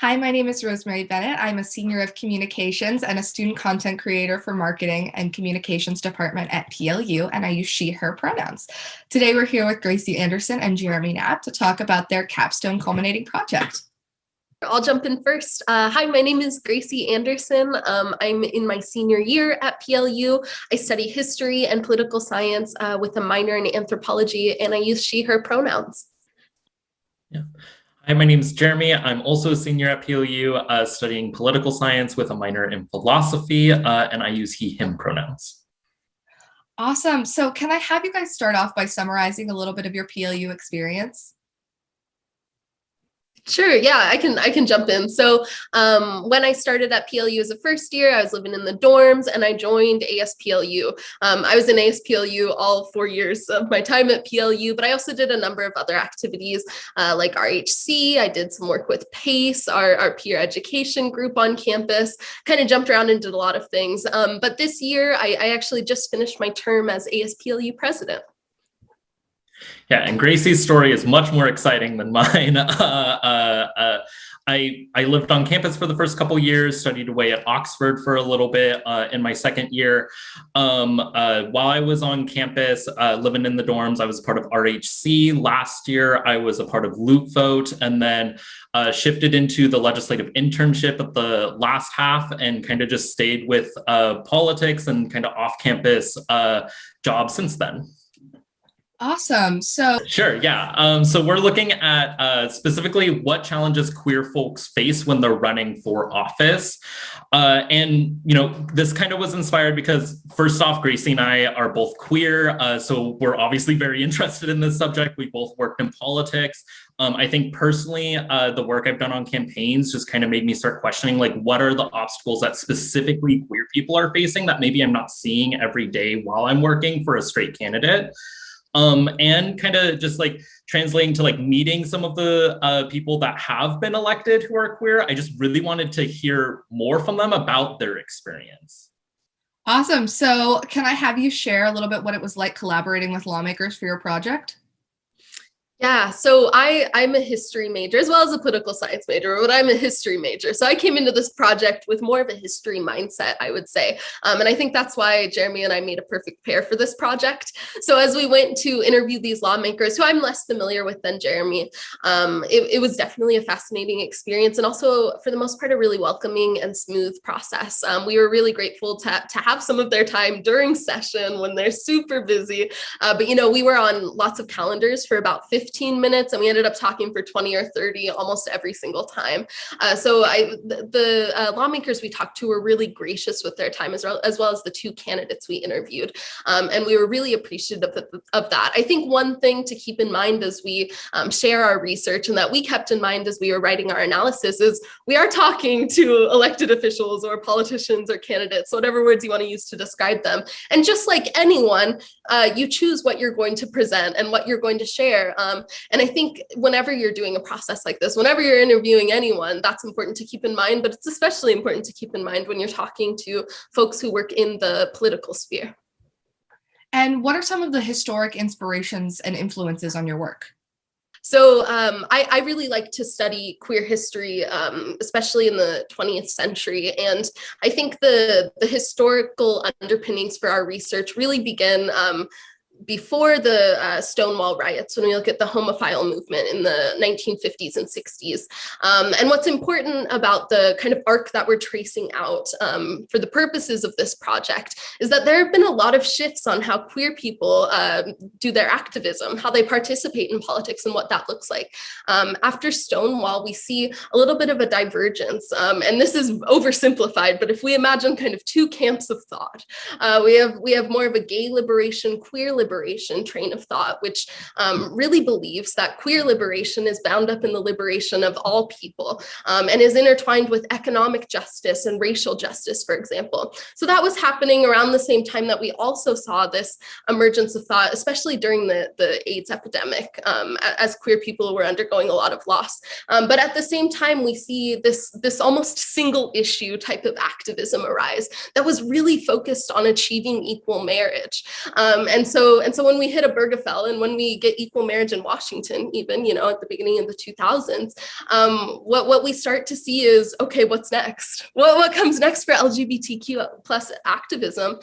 Hi, my name is Rosemary Bennett. I'm a senior of communications and a student content creator for marketing and communications department at PLU, and I use she, her pronouns. Today, we're here with Gracie Anderson and Jeremy Knapp to talk about their capstone culminating project. I'll jump in first. Hi, my name is Gracie Anderson. I'm in my senior year at PLU. I study history and political science with a minor in anthropology, and I use she, her pronouns. Yeah. Hi, my name is Jeremy. I'm also a senior at PLU, studying political science with a minor in philosophy, and I use he, him pronouns. Awesome. So can I have you guys start off by summarizing a little bit of your PLU experience? Sure. Yeah, I can jump in. So when I started at PLU as a first year, I was living in the dorms and I joined ASPLU. I was in ASPLU all 4 years of my time at PLU, but I also did a number of other activities like RHC. I did some work with PACE, our peer education group on campus, kind of jumped around and did a lot of things. But this year, I actually just finished my term as ASPLU president. Yeah, and Gracie's story is much more exciting than mine. I lived on campus for the first couple years, studied away at Oxford for a little bit in my second year. While I was on campus, living in the dorms, I was part of RHC. Last year, I was a part of Loop Vote, and then shifted into the legislative internship at the last half and kind of just stayed with politics and kind of off-campus jobs since then. Awesome. So sure, yeah. So we're looking at specifically what challenges queer folks face when they're running for office. And, this kind of was inspired because first off, Gracie and I are both queer. So we're obviously very interested in this subject. We both worked in politics. I think personally, the work I've done on campaigns just kind of made me start questioning, like, what are the obstacles that specifically queer people are facing that maybe I'm not seeing every day while I'm working for a straight candidate. And kind of just like translating to like meeting some of the people that have been elected who are queer. I just really wanted to hear more from them about their experience. Awesome. So can I have you share a little bit what it was like collaborating with lawmakers for your project? Yeah, so I'm a history major as well as a political science major, but I'm a history major. So I came into this project with more of a history mindset, I would say. And I think that's why Jeremy and I made a perfect pair for this project. So as we went to interview these lawmakers, who I'm less familiar with than Jeremy, it was definitely a fascinating experience and also, for the most part, a really welcoming and smooth process. We were really grateful to have some of their time during session when they're super busy. But, we were on lots of calendars for about 15 minutes and we ended up talking for 20 or 30 almost every single time. So the lawmakers we talked to were really gracious with their time as well as the two candidates we interviewed. And we were really appreciative of that. I think one thing to keep in mind as we share our research and that we kept in mind as we were writing our analysis is we are talking to elected officials or politicians or candidates, whatever words you want to use to describe them. And just like anyone, you choose what you're going to present and what you're going to share. And I think whenever you're doing a process like this, whenever you're interviewing anyone, that's important to keep in mind, but it's especially important to keep in mind when you're talking to folks who work in the political sphere. And what are some of the historic inspirations and influences on your work? So I really like to study queer history, especially in the 20th century. And I think the historical underpinnings for our research really begin before the Stonewall riots, when we look at the homophile movement in the 1950s and 60s. And what's important about the kind of arc that we're tracing out for the purposes of this project is that there have been a lot of shifts on how queer people do their activism, how they participate in politics and what that looks like. After Stonewall, we see a little bit of a divergence. And this is oversimplified, but if we imagine kind of two camps of thought, we have more of a gay liberation, queer liberation train of thought, which really believes that queer liberation is bound up in the liberation of all people and is intertwined with economic justice and racial justice, for example. So that was happening around the same time that we also saw this emergence of thought, especially during the AIDS epidemic, as queer people were undergoing a lot of loss. But at the same time, we see this almost single issue type of activism arise that was really focused on achieving equal marriage. And so so when we hit Obergefell and when we get equal marriage in Washington, even, at the beginning of the 2000s, what we start to see is, okay, what's next? What comes next for LGBTQ plus activism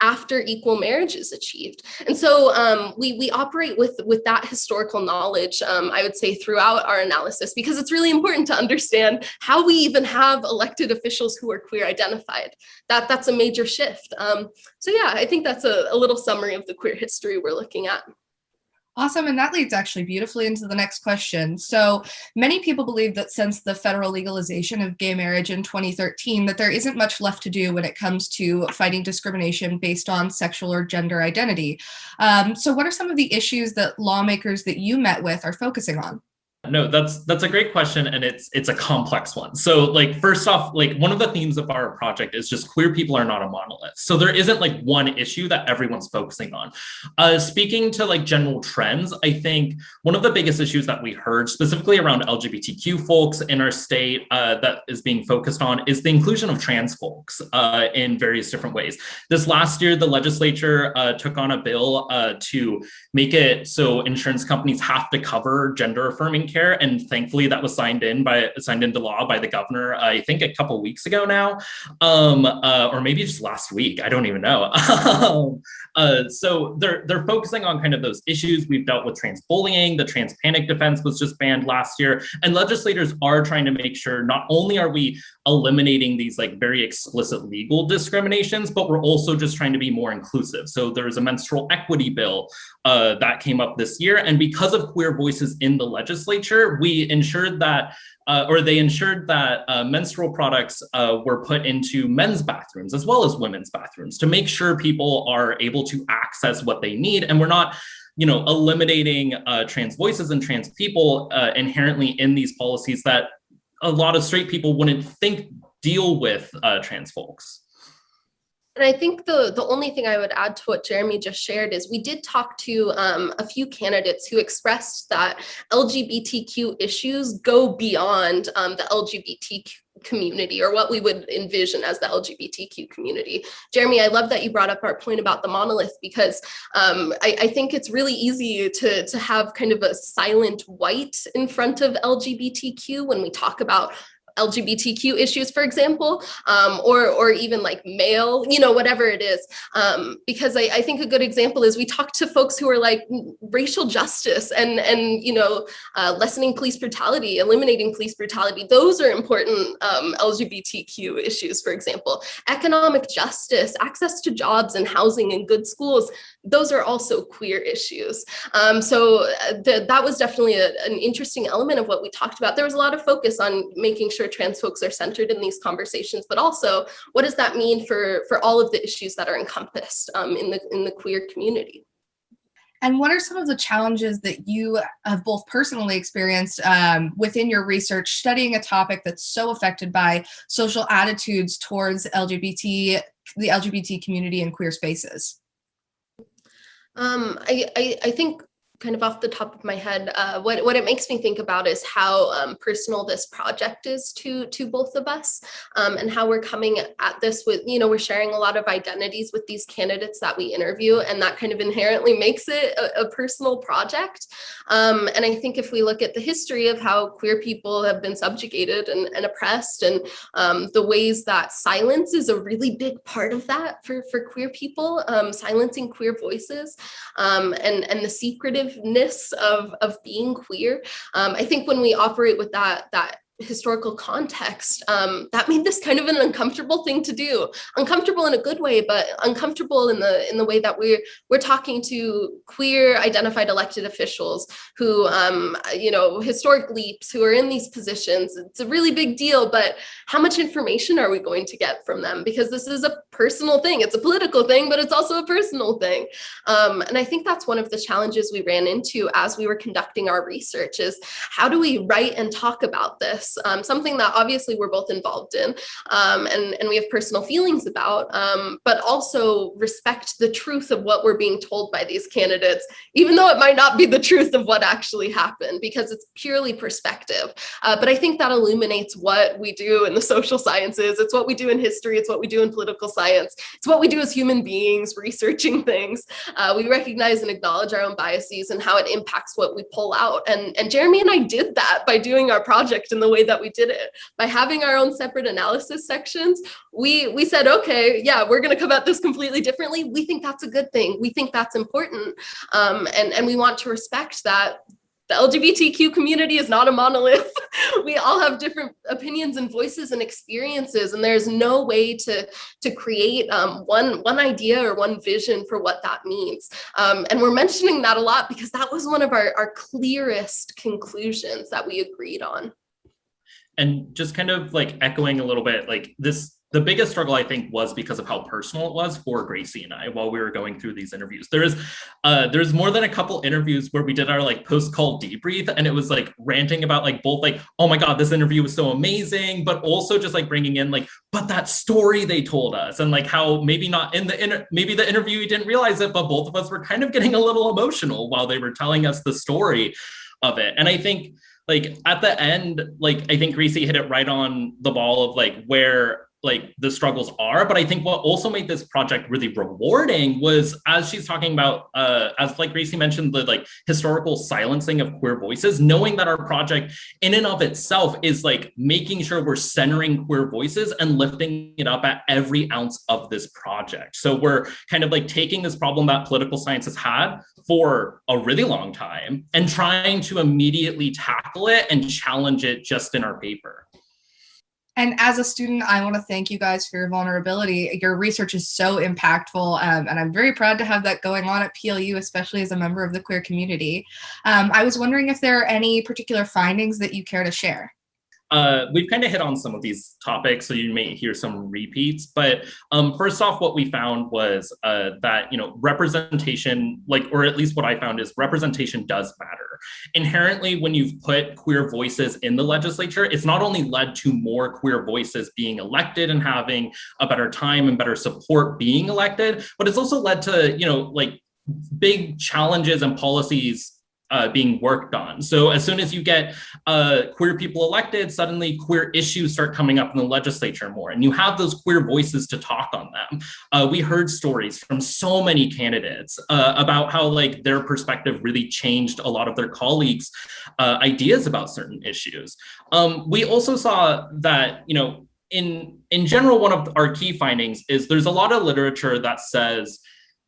after equal marriage is achieved? And so we operate with that historical knowledge, I would say, throughout our analysis, because it's really important to understand how we even have elected officials who are queer identified. That's a major shift. So yeah, I think that's a little summary of the queer history we're looking at. Awesome. And that leads actually beautifully into the next question. So many people believe that since the federal legalization of gay marriage in 2013, that there isn't much left to do when it comes to fighting discrimination based on sexual or gender identity. So what are some of the issues that lawmakers that you met with are focusing on? No, that's a great question, and it's a complex one. So, like, first off, like, one of the themes of our project is just queer people are not a monolith. So there isn't like one issue that everyone's focusing on. Speaking to like general trends, I think one of the biggest issues that we heard specifically around LGBTQ folks in our state that is being focused on is the inclusion of trans folks in various different ways. This last year, the legislature took on a bill to make it so insurance companies have to cover gender affirming care, and thankfully that was signed into law by the governor, I think a couple weeks ago now, or maybe just last week, I don't even know. So they're focusing on kind of those issues. We've dealt with trans bullying. The trans panic defense was just banned last year, and legislators are trying to make sure not only are we eliminating these like very explicit legal discriminations, but we're also just trying to be more inclusive. So there's a menstrual equity bill that came up this year, and because of queer voices in the legislature, we ensured that, they ensured that menstrual products were put into men's bathrooms as well as women's bathrooms to make sure people are able to access what they need. And we're not, eliminating trans voices and trans people inherently in these policies that a lot of straight people wouldn't think deal with trans folks. And I think the only thing I would add to what Jeremy just shared is we did talk to a few candidates who expressed that LGBTQ issues go beyond the LGBTQ community, or what we would envision as the LGBTQ community. Jeremy, I love that you brought up our point about the monolith, because I think it's really easy to have kind of a silent white in front of LGBTQ when we talk about LGBTQ issues, for example, or even like male, whatever it is. Because I think a good example is we talked to folks who are like racial justice and lessening police brutality, eliminating police brutality. Those are important LGBTQ issues, for example. Economic justice, access to jobs and housing and good schools. Those are also queer issues. So that was definitely an interesting element of what we talked about. There was a lot of focus on making sure trans folks are centered in these conversations, but also what does that mean for all of the issues that are encompassed in the queer community? And what are some of the challenges that you have both personally experienced within your research studying a topic that's so affected by social attitudes towards the LGBT community and queer spaces? I think, kind of off the top of my head, what it makes me think about is how personal this project is to both of us, and how we're coming at this with, we're sharing a lot of identities with these candidates that we interview, and that kind of inherently makes it a personal project. And I think if we look at the history of how queer people have been subjugated and oppressed, and the ways that silence is a really big part of that for queer people, silencing queer voices, and the secretive of being queer. I think when we operate with that historical context, that made this kind of an uncomfortable thing to do. Uncomfortable in a good way, but uncomfortable in the way that we're talking to queer identified elected officials who, historic leaps, who are in these positions. It's a really big deal, but how much information are we going to get from them? Because this is a personal thing. It's a political thing, but it's also a personal thing. And I think that's one of the challenges we ran into as we were conducting our research is how do we write and talk about this shifts, something that obviously we're both involved in, and we have personal feelings about, but also respect the truth of what we're being told by these candidates, even though it might not be the truth of what actually happened, because it's purely perspective. But I think that illuminates what we do in the social sciences. It's what we do in history. It's what we do in political science. It's what we do as human beings researching things. We recognize and acknowledge our own biases and how it impacts what we pull out. And Jeremy and I did that by doing our project in the way that we did it. By having our own separate analysis sections, we said, okay, yeah, we're going to come at this completely differently. We think that's a good thing. We think that's important. And we want to respect that the LGBTQ community is not a monolith. We all have different opinions and voices and experiences, and there's no way to create one idea or one vision for what that means. And we're mentioning that a lot because that was one of our clearest conclusions that we agreed on. And just kind of like echoing a little bit, like the biggest struggle, I think, was because of how personal it was for Gracie and I while we were going through these interviews. There's more than a couple interviews where we did our like post-call debrief, and it was like ranting about like both like, oh my God, this interview was so amazing, but also just like bringing in like, but that story they told us, and like how maybe not in the maybe the interviewee didn't realize it, but both of us were kind of getting a little emotional while they were telling us the story of it. And I think like at the end, like I think Gracie hit it right on the ball of like where like the struggles are. But I think what also made this project really rewarding was, as she's talking about, as like Gracie mentioned, the like historical silencing of queer voices, knowing that our project in and of itself is like making sure we're centering queer voices and lifting it up at every ounce of this project. So we're kind of like taking this problem that political science has had for a really long time and trying to immediately tackle it and challenge it just in our paper. And as a student, I want to thank you guys for your vulnerability. Your research is so impactful, and I'm very proud to have that going on at PLU, especially as a member of the queer community. I was wondering if there are any particular findings that you care to share. We've kind of hit on some of these topics, so you may hear some repeats. But first off, what we found was that, you know, representation, like, or at least what I found is representation does matter. Inherently, when you've put queer voices in the legislature, it's not only led to more queer voices being elected and having a better time and better support being elected, but it's also led to, you know, like big challenges and policies being worked on. So as soon as you get queer people elected, suddenly queer issues start coming up in the legislature more, and you have those queer voices to talk on them. We heard stories from so many candidates about how like their perspective really changed a lot of their colleagues' ideas about certain issues. We also saw that, you know, in general, one of our key findings is there's a lot of literature that says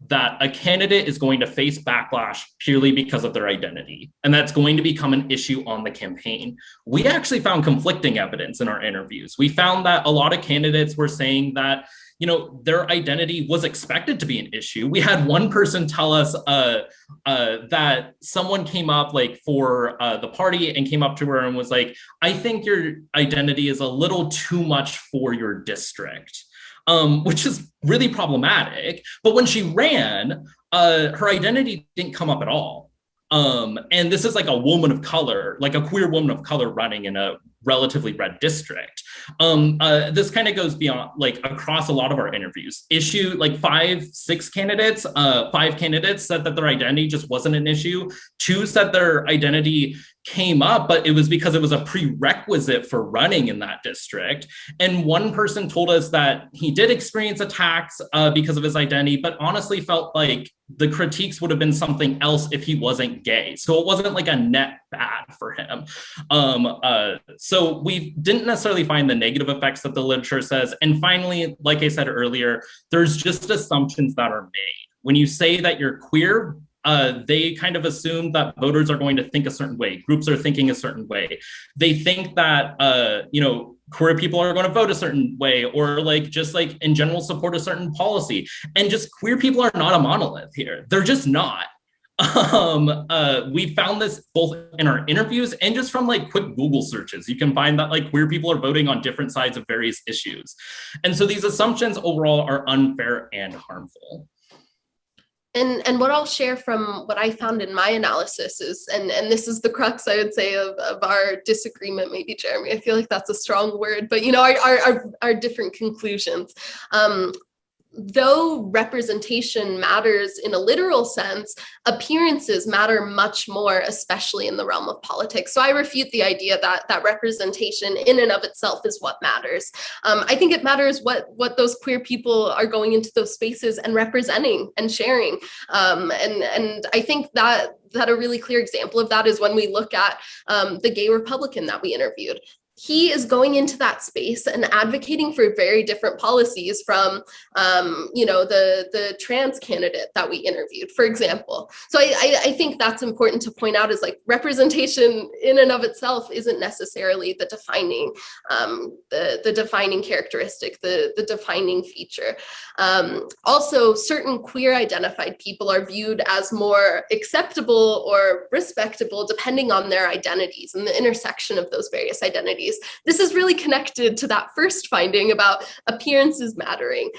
that a candidate is going to face backlash purely because of their identity, and that's going to become an issue on the campaign. We actually found conflicting evidence in our interviews. We found that a lot of candidates were saying that, you know, their identity was expected to be an issue. We had one person tell us that someone came up like for the party and came up to her and was like, I think your identity is a little too much for your district. Which is really problematic. But when she ran, her identity didn't come up at all. And this is like a woman of color, like a queer woman of color running in a relatively red district. This kind of goes beyond, like, across a lot of our interviews. Like 5 candidates said that their identity just wasn't an issue. 2 said their identity came up, but it was because it was a prerequisite for running in that district. And one person told us that he did experience attacks because of his identity, but honestly felt like the critiques would have been something else if he wasn't gay. So it wasn't like a net bad for him. So we didn't necessarily find the negative effects that the literature says. And finally, like I said earlier, there's just assumptions that are made. When you say that you're queer, they kind of assume that voters are going to think a certain way. Groups are thinking a certain way. They think that, you know, queer people are going to vote a certain way, or like just like in general support a certain policy. And just queer people are not a monolith here. They're just not. We found this both in our interviews and just from like quick Google searches. You can find that like queer people are voting on different sides of various issues. And so these assumptions overall are unfair and harmful. And what I'll share from what I found in my analysis is, and this is the crux, I would say, of our disagreement, maybe, Jeremy, I feel like that's a strong word, but, you know, our different conclusions. Though representation matters in a literal sense, appearances matter much more, especially in the realm of politics. So I refute the idea that representation in and of itself is what matters. I think it matters what those queer people are going into those spaces and representing and sharing. And I think that a really clear example of that is when we look at the gay Republican that we interviewed. He is going into that space and advocating for very different policies from, you know, the trans candidate that we interviewed, for example. So I think that's important to point out, is like representation in and of itself isn't necessarily the defining, the defining characteristic, the defining feature. Also, certain queer identified people are viewed as more acceptable or respectable depending on their identities and the intersection of those various identities. This is really connected to that first finding about appearances mattering.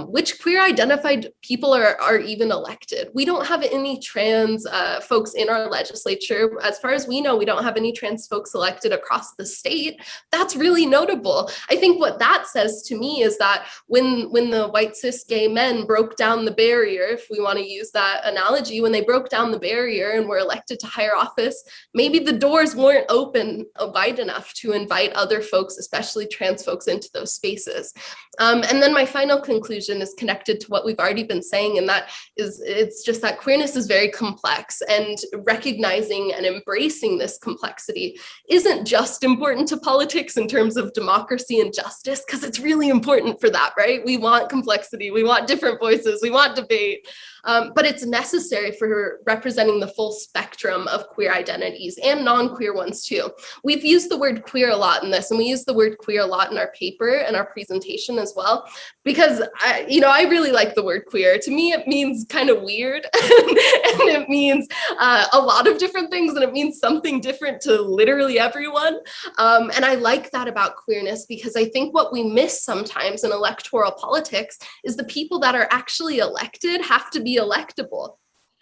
Which queer identified people are even elected? We don't have any trans folks in our legislature. As far as we know, we don't have any trans folks elected across the state. That's really notable. I think what that says to me is that when the white cis gay men broke down the barrier, if we want to use that analogy, when they broke down the barrier and were elected to higher office, maybe the doors weren't open wide enough to invite other folks, especially trans folks, into those spaces. And then my final conclusion is connected to what we've already been saying, and that is, it's just that queerness is very complex, and recognizing and embracing this complexity isn't just important to politics in terms of democracy and justice, because it's really important for that, right? We want complexity, we want different voices, we want debate. But it's necessary for representing the full spectrum of queer identities and non-queer ones too. We've used the word queer a lot in this, and we use the word queer a lot in our paper and our presentation as well, because I really like the word queer. To me, it means kind of weird, and it means a lot of different things, and it means something different to literally everyone. And I like that about queerness, because I think what we miss sometimes in electoral politics is the people that are actually elected have to be electable.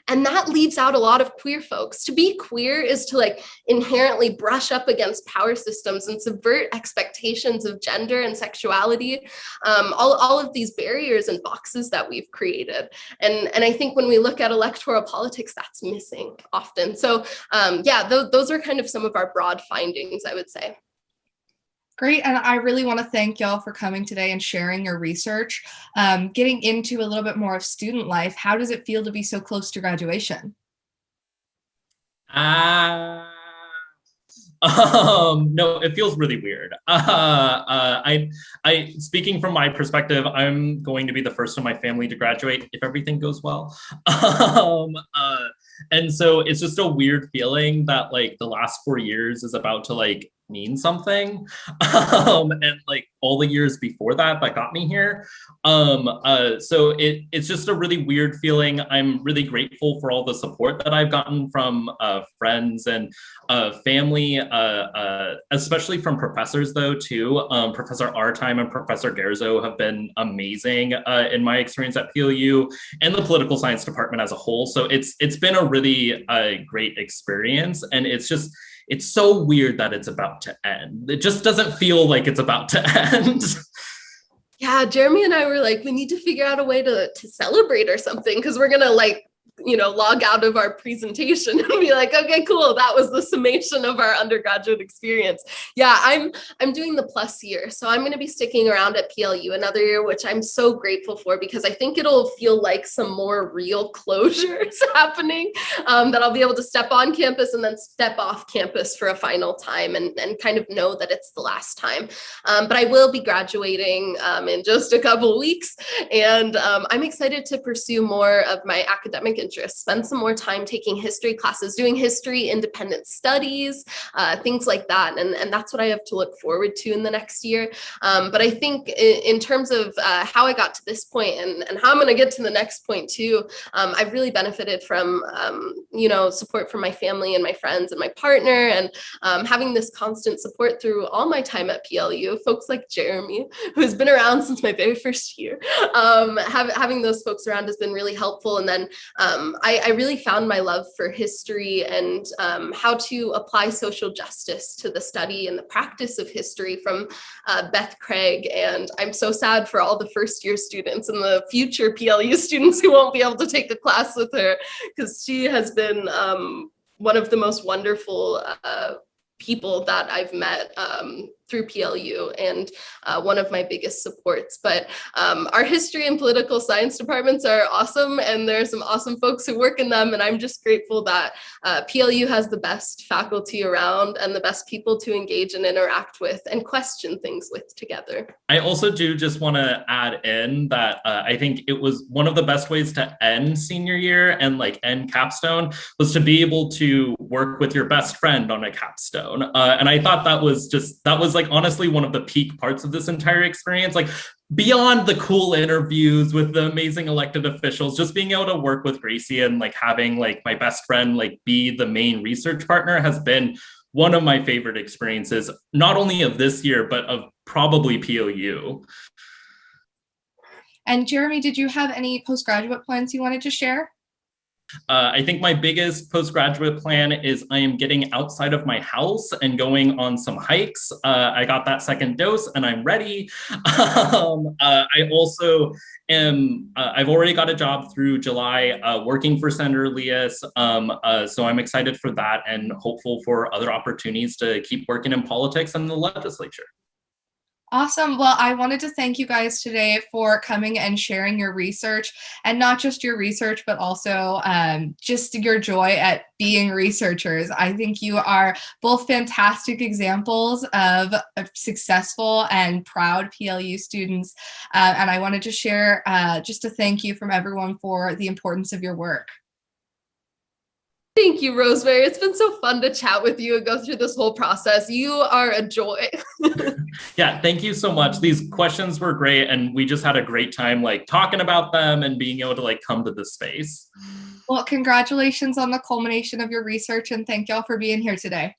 And that leaves out a lot of queer folks. To be queer is to inherently brush up against power systems and subvert expectations of gender and sexuality, all of these barriers and boxes that we've created. And I think when we look at electoral politics, that's missing often. So those are kind of some of our broad findings, I would say. Great. And I really want to thank y'all for coming today and sharing your research. Getting into a little bit more of student life, how does it feel to be so close to graduation? No, it feels really weird. I speaking from my perspective, I'm going to be the first in my family to graduate if everything goes well. And so it's just a weird feeling that the last 4 years is about to mean something. And all the years before that got me here. So it's just a really weird feeling. I'm really grateful for all the support that I've gotten from friends and family, especially from professors though too. Professor Artime and Professor Gerzo have been amazing in my experience at PLU and the political science department as a whole. So it's been a really great experience, and it's so weird that it's about to end. It just doesn't feel like it's about to end. Yeah, Jeremy and I were we need to figure out a way to celebrate or something, because we're gonna log out of our presentation and be okay, cool, that was the summation of our undergraduate experience. Yeah, I'm doing the plus year, so I'm going to be sticking around at PLU another year, which I'm so grateful for, because I think it'll feel like some more real closures happening, that I'll be able to step on campus and then step off campus for a final time and kind of know that it's the last time. But I will be graduating in just a couple weeks, and I'm excited to pursue more of my academic interests, spend some more time taking history classes, doing history independent studies, things like that. And that's what I have to look forward to in the next year. But I think in terms of how I got to this point and how I'm going to get to the next point too, I've really benefited from, support from my family and my friends and my partner, and having this constant support through all my time at PLU, folks like Jeremy, who's been around since my very first year. Having those folks around has been really helpful. And then I really found my love for history and how to apply social justice to the study and the practice of history from Beth Craig. And I'm so sad for all the first year students and the future PLU students who won't be able to take a class with her, because she has been one of the most wonderful people that I've met through PLU, and one of my biggest supports. But our history and political science departments are awesome, and there are some awesome folks who work in them, and I'm just grateful that PLU has the best faculty around and the best people to engage and interact with and question things with together. I also do just want to add in that I think it was one of the best ways to end senior year and like end capstone was to be able to work with your best friend on a capstone. And I thought that was like honestly one of the peak parts of this entire experience. Like beyond the cool interviews with the amazing elected officials, just being able to work with Gracie and like having like my best friend like be the main research partner has been one of my favorite experiences, not only of this year, but of probably PLU. And Jeremy, did you have any postgraduate plans you wanted to share? I think my biggest postgraduate plan is I am getting outside of my house and going on some hikes. I got that second dose and I'm ready. I also am, I've already got a job through July working for Senator Elias. So I'm excited for that and hopeful for other opportunities to keep working in politics and the legislature. Awesome. Well, I wanted to thank you guys today for coming and sharing your research, and not just your research, but also just your joy at being researchers. I think you are both fantastic examples of successful and proud PLU students. And I wanted to share just a thank you from everyone for the importance of your work. Thank you, Rosemary. It's been so fun to chat with you and go through this whole process. You are a joy. Yeah, thank you so much. These questions were great, and we just had a great time like talking about them and being able to like come to this space. Well, congratulations on the culmination of your research, and thank y'all for being here today.